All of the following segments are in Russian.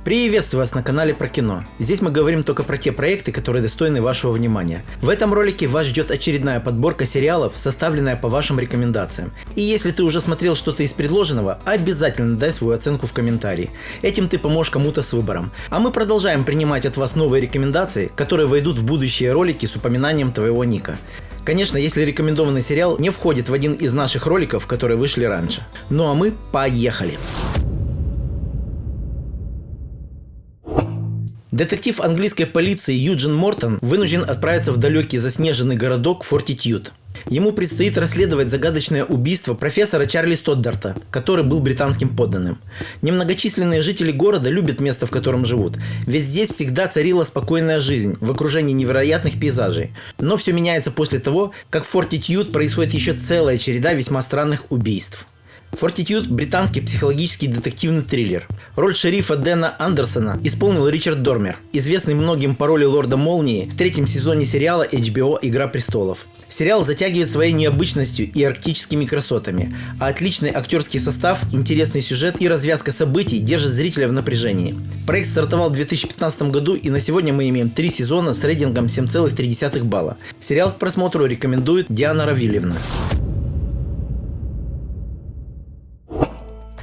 Приветствую вас на канале про кино. Здесь мы говорим только про те проекты, которые достойны вашего внимания. В этом ролике вас ждет очередная подборка сериалов, составленная по вашим рекомендациям. И если ты уже смотрел что-то из предложенного, обязательно дай свою оценку в комментарии. Этим ты поможешь кому-то с выбором. А мы продолжаем принимать от вас новые рекомендации, которые войдут в будущие ролики с упоминанием твоего ника. Конечно, если рекомендованный сериал не входит в один из наших роликов, которые вышли раньше. Ну а мы поехали! Детектив английской полиции Юджин Мортон вынужден отправиться в далекий заснеженный городок Фортитьюд. Ему предстоит расследовать загадочное убийство профессора Чарли Стоддарта, который был британским подданным. Немногочисленные жители города любят место, в котором живут, ведь здесь всегда царила спокойная жизнь в окружении невероятных пейзажей. Но все меняется после того, как в Фортитьюд происходит еще целая череда весьма странных убийств. Фортитьюд – британский психологический детективный триллер. Роль шерифа Дэна Андерсона исполнил Ричард Дормер, известный многим по роли Лорда Молнии в третьем сезоне сериала HBO «Игра престолов». Сериал затягивает своей необычностью и арктическими красотами, а отличный актерский состав, интересный сюжет и развязка событий держат зрителя в напряжении. Проект стартовал в 2015 году, и на сегодня мы имеем 3 сезона с рейтингом 7,3 балла. Сериал к просмотру рекомендует Диана Равильевна.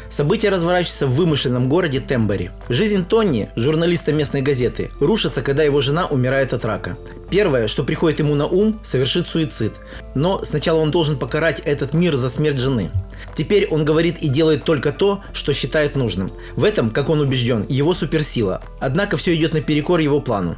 События разворачиваются в вымышленном городе Тембери. Жизнь Тони, журналиста местной газеты, рушится, когда его жена умирает от рака. Первое, что приходит ему на ум, совершит суицид. Но сначала он должен покарать этот мир за смерть жены. Теперь он говорит и делает только то, что считает нужным. В этом, как он убежден, его суперсила. Однако все идет наперекор его плану.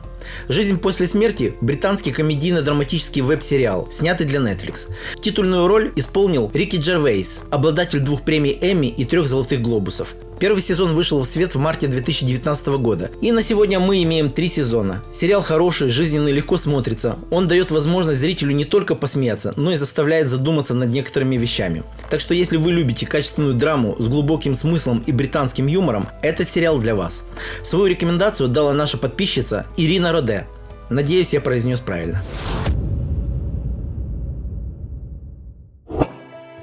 «Жизнь после смерти» – британский комедийно-драматический веб-сериал, снятый для Netflix. Титульную роль исполнил Рики Джервейс, обладатель 2 премий Эмми и 3 «Золотых глобусов». Первый сезон вышел в свет в марте 2019 года. И на сегодня мы имеем 3 сезона. Сериал хороший, жизненный, легко смотрится. Он дает возможность зрителю не только посмеяться, но и заставляет задуматься над некоторыми вещами. Так что если вы любите качественную драму с глубоким смыслом и британским юмором, этот сериал для вас. Свою рекомендацию дала наша подписчица Ирина Роде. Надеюсь, я произнес правильно.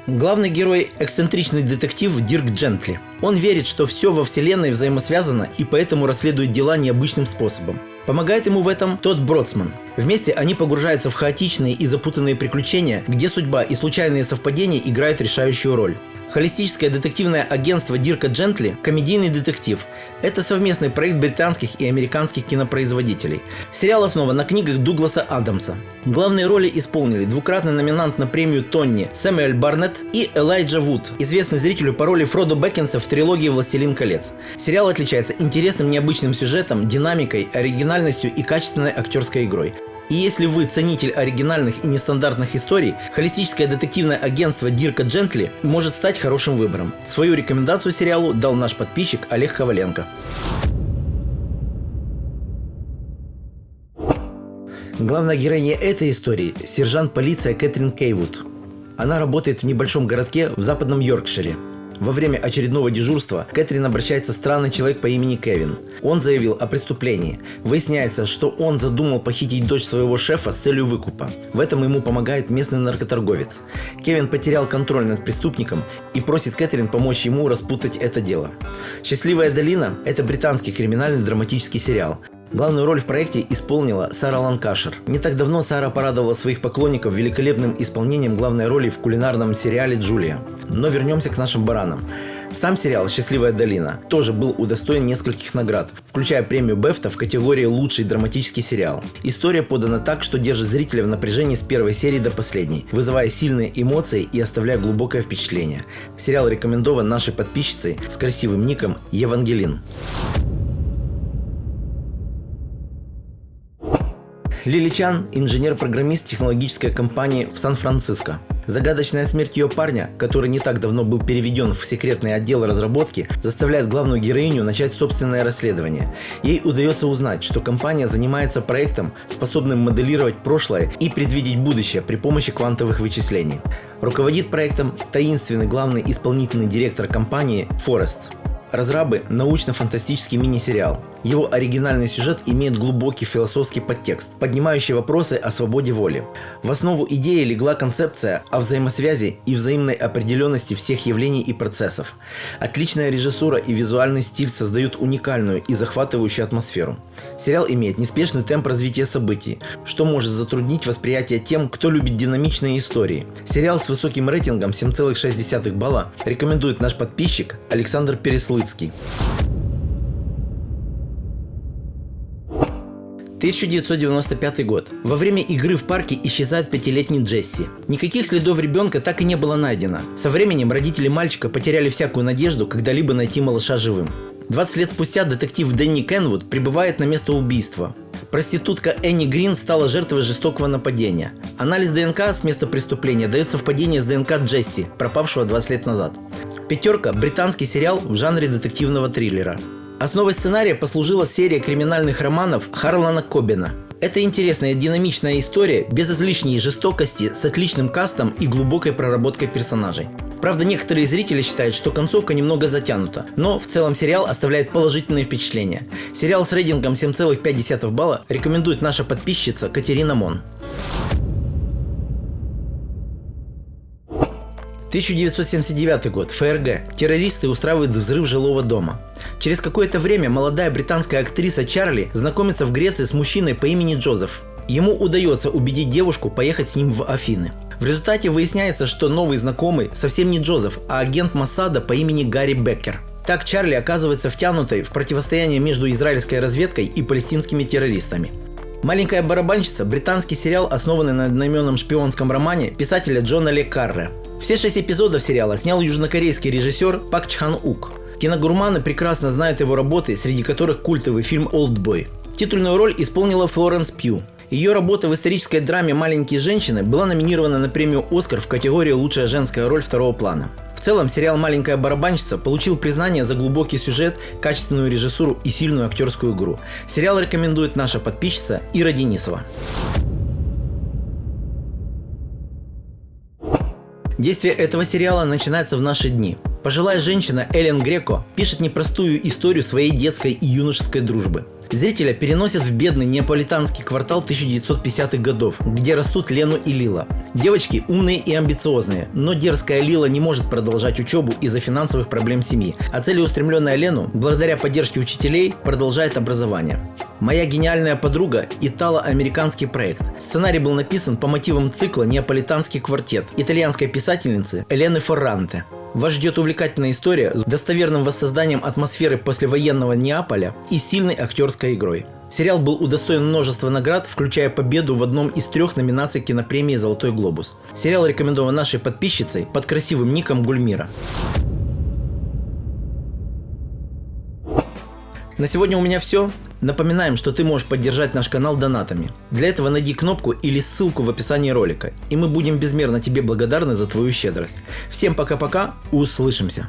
Главный герой – эксцентричный детектив Дирк Джентли. Он верит, что все во вселенной взаимосвязано и поэтому расследует дела необычным способом. Помогает ему в этом Тодд Бродсман. Вместе они погружаются в хаотичные и запутанные приключения, где судьба и случайные совпадения играют решающую роль. Холистическое детективное агентство Дирка Джентли – комедийный детектив. Это совместный проект британских и американских кинопроизводителей. Сериал основан на книгах Дугласа Адамса. Главные роли исполнили двукратный номинант на премию Тонни Сэмюэль Барнетт и Элайджа Вуд, известный зрителю по роли Фродо Бэггинса в трилогии «Властелин колец». Сериал отличается интересным необычным сюжетом, динамикой, оригинальностью и качественной актерской игрой. И если вы ценитель оригинальных и нестандартных историй, холистическое детективное агентство Дирка Джентли может стать хорошим выбором. Свою рекомендацию сериалу дал наш подписчик Олег Коваленко. Главная героиня этой истории – сержант полиции Кэтрин Кейвуд. Она работает в небольшом городке в западном Йоркшире. Во время очередного дежурства к Кэтрин обращается странный человек по имени Кевин. Он заявил о преступлении. Выясняется, что он задумал похитить дочь своего шефа с целью выкупа. В этом ему помогает местный наркоторговец. Кевин потерял контроль над преступником и просит Кэтрин помочь ему распутать это дело. «Счастливая долина» – это британский криминальный драматический сериал. Главную роль в проекте исполнила Сара Ланкашир. Не так давно Сара порадовала своих поклонников великолепным исполнением главной роли в кулинарном сериале «Джулия». Но вернемся к нашим баранам. Сам сериал «Счастливая долина» тоже был удостоен нескольких наград, включая премию Бефта в категории «Лучший драматический сериал». История подана так, что держит зрителя в напряжении с первой серии до последней, вызывая сильные эмоции и оставляя глубокое впечатление. Сериал рекомендован нашей подписчицей с красивым ником Евангелин. Лили Чан – инженер-программист технологической компании в Сан-Франциско. Загадочная смерть ее парня, который не так давно был переведен в секретный отдел разработки, заставляет главную героиню начать собственное расследование. Ей удается узнать, что компания занимается проектом, способным моделировать прошлое и предвидеть будущее при помощи квантовых вычислений. Руководит проектом таинственный главный исполнительный директор компании Форест. «Разрабы» – научно-фантастический мини-сериал. Его оригинальный сюжет имеет глубокий философский подтекст, поднимающий вопросы о свободе воли. В основу идеи легла концепция о взаимосвязи и взаимной определенности всех явлений и процессов. Отличная режиссура и визуальный стиль создают уникальную и захватывающую атмосферу. Сериал имеет неспешный темп развития событий, что может затруднить восприятие тем, кто любит динамичные истории. Сериал с высоким рейтингом 7,6 балла рекомендует наш подписчик Александр Переслыцкий. 1995 год. Во время игры в парке исчезает 5-летний Джесси. Никаких следов ребенка так и не было найдено. Со временем родители мальчика потеряли всякую надежду когда-либо найти малыша живым. 20 лет спустя детектив Дэнни Кенвуд прибывает на место убийства. Проститутка Энни Грин стала жертвой жестокого нападения. Анализ ДНК с места преступления дает совпадение с ДНК Джесси, пропавшего 20 лет назад. «Пятерка» – британский сериал в жанре детективного триллера. Основой сценария послужила серия криминальных романов Харлана Кобена. Это интересная динамичная история без излишней жестокости, с отличным кастом и глубокой проработкой персонажей. Правда, некоторые зрители считают, что концовка немного затянута, но в целом сериал оставляет положительные впечатления. Сериал с рейтингом 7,5 балла рекомендует наша подписчица Катерина Мон. 1979 год. ФРГ. Террористы устраивают взрыв жилого дома. Через какое-то время молодая британская актриса Чарли знакомится в Греции с мужчиной по имени Джозеф. Ему удается убедить девушку поехать с ним в Афины. В результате выясняется, что новый знакомый совсем не Джозеф, а агент Моссада по имени Гарри Беккер. Так Чарли оказывается втянутой в противостояние между израильской разведкой и палестинскими террористами. «Маленькая барабанщица» – британский сериал, основанный на одноименном шпионском романе писателя Джона Ле Карре. Все 6 эпизодов сериала снял южнокорейский режиссер Пак Чхан Ук. Киногурманы прекрасно знают его работы, среди которых культовый фильм «Олдбой». Титульную роль исполнила Флоренс Пью. Ее работа в исторической драме «Маленькие женщины» была номинирована на премию «Оскар» в категории «Лучшая женская роль второго плана». В целом, сериал «Маленькая барабанщица» получил признание за глубокий сюжет, качественную режиссуру и сильную актерскую игру. Сериал рекомендует наша подписчица Ира Денисова. Действие этого сериала начинается в наши дни. Пожилая женщина Эллен Греко пишет непростую историю своей детской и юношеской дружбы. Зрителя переносят в бедный неаполитанский квартал 1950-х годов, где растут Лену и Лила. Девочки умные и амбициозные, но дерзкая Лила не может продолжать учебу из-за финансовых проблем семьи, а целеустремленная Лену, благодаря поддержке учителей, продолжает образование. «Моя гениальная подруга» – итало-американский проект. Сценарий был написан по мотивам цикла «Неаполитанский квартет» итальянской писательницы Элены Форранте. Вас ждет увлекательная история с достоверным воссозданием атмосферы послевоенного Неаполя и сильной актерской игрой. Сериал был удостоен множества наград, включая победу в одном из 3 номинаций кинопремии «Золотой глобус». Сериал рекомендован нашей подписчицей под красивым ником Гульмира. На сегодня у меня все. Напоминаем, что ты можешь поддержать наш канал донатами. Для этого найди кнопку или ссылку в описании ролика, и мы будем безмерно тебе благодарны за твою щедрость. Всем пока-пока, услышимся!